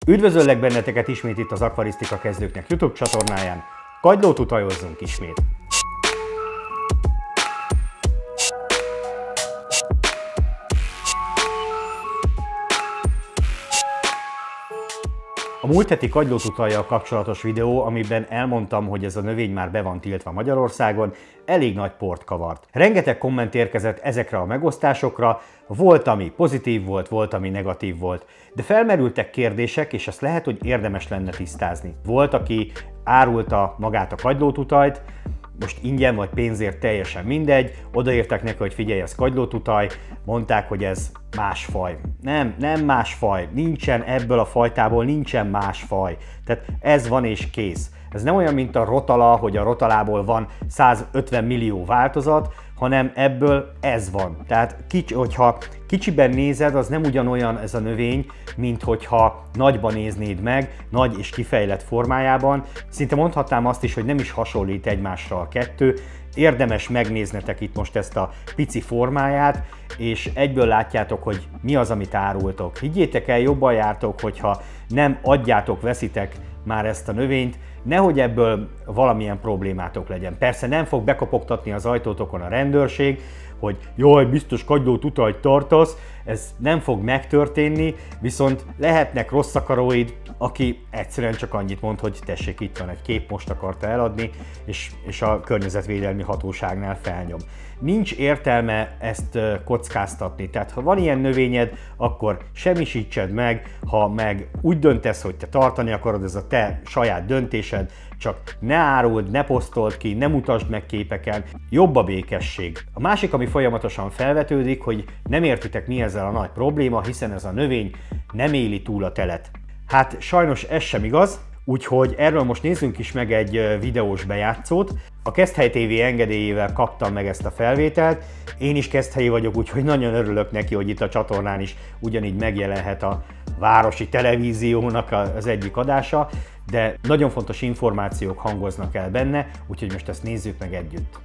Üdvözöllek benneteket ismét itt az Akvarisztika Kezdőknek YouTube csatornáján. Kagylótutajozzunk ismét! A múlt heti kagylótutajjal kapcsolatos videó, amiben elmondtam, hogy ez a növény már be van tiltva Magyarországon, elég nagy port kavart. Rengeteg komment érkezett ezekre a megosztásokra, volt, ami pozitív volt, volt, ami negatív volt, de felmerültek kérdések, és ezt lehet, hogy érdemes lenne tisztázni. Volt, aki árulta magát a kagylótutajt, most ingyen vagy pénzért teljesen mindegy, odaírták neki, hogy figyelj, ez kagylótutaj, mondták, hogy ez más faj. Nem más faj, nincsen ebből a fajtából, nincsen más faj. Tehát ez van és kész. Ez nem olyan, mint a rotala, hogy a rotalából van 150 millió változat, hanem ebből ez van. Tehát hogyha kicsiben nézed, az nem ugyanolyan ez a növény, mint hogyha nagyban néznéd meg, nagy és kifejlett formájában. Szinte mondhatnám azt is, hogy nem is hasonlít egymásra a kettő. Érdemes megnéznetek itt most ezt a pici formáját, és egyből látjátok, hogy mi az, amit árultok. Higgyétek el, jobban jártok, hogyha nem adjátok, veszitek már ezt a növényt, nehogy ebből valamilyen problémátok legyen. Persze nem fog bekopogtatni az ajtótokon a rendőrség, hogy jaj, biztos kagylótutajt tartasz, ez nem fog megtörténni, viszont lehetnek rossz akaróid, aki egyszerűen csak annyit mond, hogy tessék, itt van egy kép, most akarta eladni, és a környezetvédelmi hatóságnál felnyom. Nincs értelme ezt kockáztatni, tehát ha van ilyen növényed, akkor semmisítsed meg, ha meg úgy döntesz, hogy te tartani akarod, ez a te saját döntésed, csak ne áruld, ne posztold ki, ne mutasd meg képeken, jobb a békesség. A másik, ami folyamatosan felvetődik, hogy nem értitek, mi ezzel a nagy probléma, hiszen ez a növény nem éli túl a telet. Hát sajnos ez sem igaz, úgyhogy erről most nézzünk is meg egy videós bejátszót. A Keszthely TV engedélyével kaptam meg ezt a felvételt, én is keszthelyi vagyok, úgyhogy nagyon örülök neki, hogy itt a csatornán is ugyanígy megjelenhet a városi televíziónak az egyik adása, de nagyon fontos információk hangoznak el benne, úgyhogy most ezt nézzük meg együtt.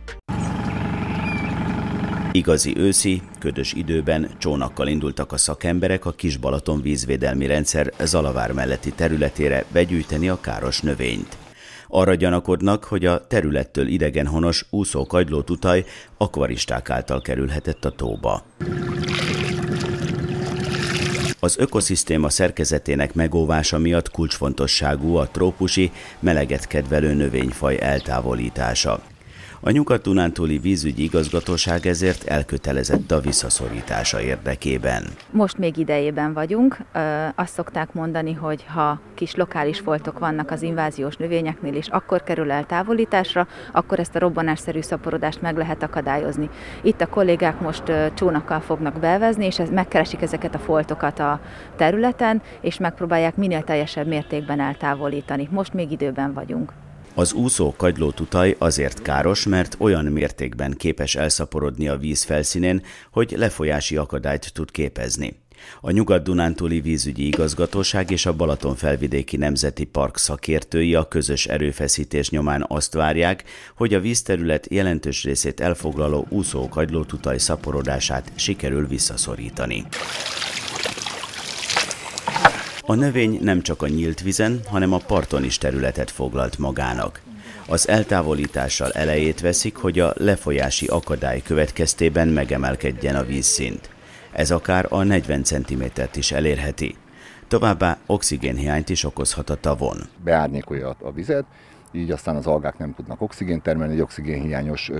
Igazi őszi, ködös időben csónakkal indultak a szakemberek a Kis-Balaton vízvédelmi rendszer Zalavár melletti területére begyűjteni a káros növényt. Arra gyanakodnak, hogy a területtől idegenhonos úszó kagylótutaj akvaristák által kerülhetett a tóba. Az ökoszisztéma szerkezetének megóvása miatt kulcsfontosságú a trópusi, meleget kedvelő növényfaj eltávolítása. A Nyugat-Dunántúli vízügyi igazgatóság ezért elkötelezett a visszaszorítása érdekében. Most még idejében vagyunk. Azt szokták mondani, hogy ha kis lokális foltok vannak az inváziós növényeknél, és akkor kerül eltávolításra, akkor ezt a robbanásszerű szaporodást meg lehet akadályozni. Itt a kollégák most csónakkal fognak bevezni, és megkeresik ezeket a foltokat a területen, és megpróbálják minél teljesebb mértékben eltávolítani. Most még időben vagyunk. Az úszó kagylótutaj azért káros, mert olyan mértékben képes elszaporodni a víz felszínén, hogy lefolyási akadályt tud képezni. A Nyugat-Dunántúli vízügyi igazgatóság és a Balatonfelvidéki Nemzeti Park szakértői a közös erőfeszítés nyomán azt várják, hogy a vízterület jelentős részét elfoglaló úszó kagylótutaj szaporodását sikerül visszaszorítani. A növény nem csak a nyílt vízen, hanem a parton is területet foglalt magának. Az eltávolítással elejét veszik, hogy a lefolyási akadály következtében megemelkedjen a vízszint. Ez akár a 40 cm-t is elérheti. Továbbá oxigénhiányt is okozhat a tavon. Beárnyékolja a vizet, így aztán az algák nem tudnak oxigént termelni, egy oxigénhiányos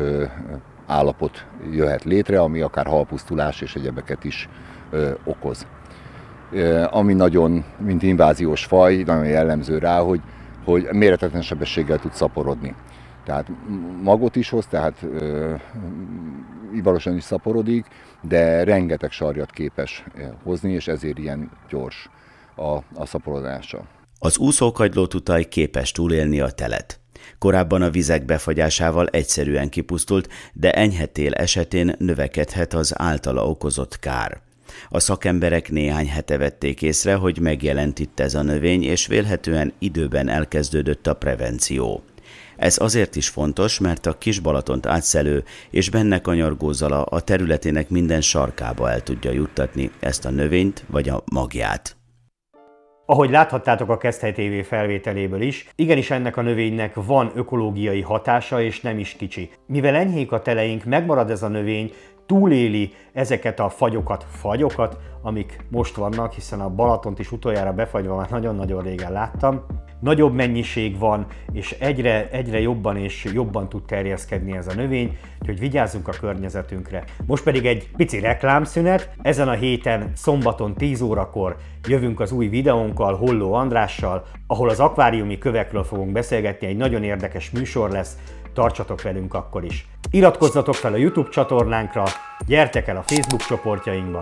állapot jöhet létre, ami akár halpusztulás és egyebeket is okoz. Ami nagyon, mint inváziós faj, nagyon jellemző rá, hogy méretetlen sebességgel tud szaporodni. Tehát magot is hoz, tehát ivalosan is szaporodik, de rengeteg sarjat képes hozni, és ezért ilyen gyors a szaporodása. Az úszó kagylótutaj képes túlélni a telet. Korábban a vizek befagyásával egyszerűen kipusztult, de enyhe tél esetén növekedhet az általa okozott kár. A szakemberek néhány hete vették észre, hogy megjelent itt ez a növény, és vélhetően időben elkezdődött a prevenció. Ez azért is fontos, mert a Kis-Balatont átszelő és benne kanyargó Zala a területének minden sarkába el tudja juttatni ezt a növényt vagy a magját. Ahogy láthattátok a Keszthely TV felvételéből is, igenis ennek a növénynek van ökológiai hatása, és nem is kicsi. Mivel enyhék a teleink, megmarad ez a növény, túléli ezeket a fagyokat, amik most vannak, hiszen a Balatont is utoljára befagyva már nagyon-nagyon régen láttam. Nagyobb mennyiség van, és egyre jobban és jobban tud terjeszkedni ez a növény, úgyhogy vigyázzunk a környezetünkre. Most pedig egy pici reklámszünet. Ezen a héten szombaton 10 órakor jövünk az új videónkkal Holló Andrással, ahol az akváriumi kövekről fogunk beszélgetni, egy nagyon érdekes műsor lesz, tartsatok velünk akkor is. Iratkozzatok fel a YouTube csatornánkra, gyertek el a Facebook csoportjainkba,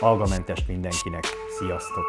algamentest mindenkinek, sziasztok!